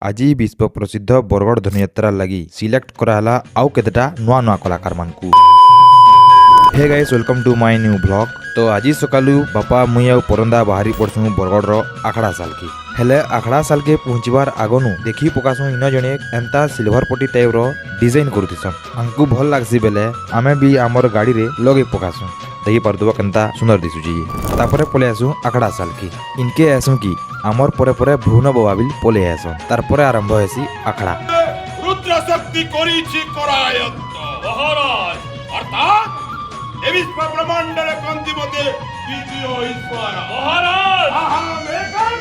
आज विश्व प्रसिद्ध बरगढ़ धनुयात्रा लगी सिलेक्ट कराला आउ केतेटा नुआ नुआ कलाकार मानकू। Hey guys welcome to my new blog. तो आज सकालू बापा मुई आ परंदा बाहरी पड़सू बरगढ़ रो आखड़ा साल की हेले आखड़ा साल के पहुंचबार आगनु देखी पकासू इन जने एंता सिल्वर पट्टी टाइप रो डिजाइन करथिसन हमकू भल लागसी बेले आमे भी हमर गाड़ी रे लगे पकासू देखी पारदुबा केनता सुंदर दिसुची। तापरे पले आसू आखड़ा साल की इनके आसू की आमर परे परे भुवन बबाबिल पले आसो तारपरे आरंभ हेसी आखड़ा रुद्र शक्ति करिछि करायत महाराज अर्थात विश्व ब्रह्मांडर कांतिमते द्वितीय ईश्वर महाराज अहमेकं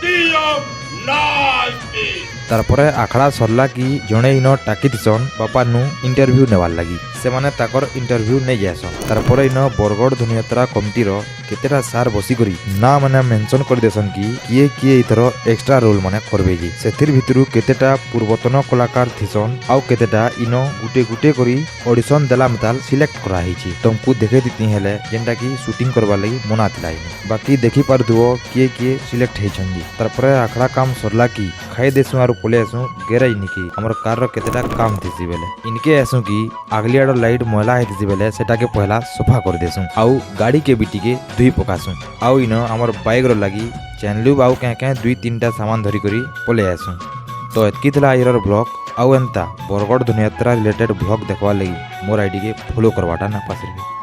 द्वितीयं नास्ति। तारपरे आखड़ा सरला की जणे इन टाकिथिसन बापा नु इंटरव्यू नेवार लगी से माने ताकर इंटरव्यू नै जायसन। तारपरे इन बरगढ़ धनुयात्रा कमिटी रो केतेटा सार बसी करी ना माने मेंशन कर देसन की किए किए इथरो एक्स्ट्रा रोल माने करबे जी सेथिर भितरु केतेटा पूर्वतन कलाकार थिसन आउ केतेटा इनो गुटे गुटे करी ऑडिशन देला मताल सिलेक्ट करा हिची तुमको देखे दिती हेले जेंटा की शूटिंग करबा लगी मना थिला बाकी देखि पारदुओ किए किए सिलेक्ट हेछन जी। तारपरे आखड़ा काम सरला की खाई देसु आरो पले आसु गेराई निकी हमर कार रो केतेटा काम थिसी बेले इनके आसु की आगली आडो लाइट मोला हेतिसी बेले सेटा के पहला सफा कर देसु आउ गाड़ी के बिटी के दुई पकासु आउ इन हमर बाइक रो लगी चैनलू आउ के दुई तीनटा सामान धरी करी पले आसु। तो एतकी थिला आइरर ब्लॉग आउ एंता बरगढ़ धनुयात्रा रिलेटेड ब्लॉग देखवा लगी मोर आईडी के फॉलो करवाटा ना पासरे।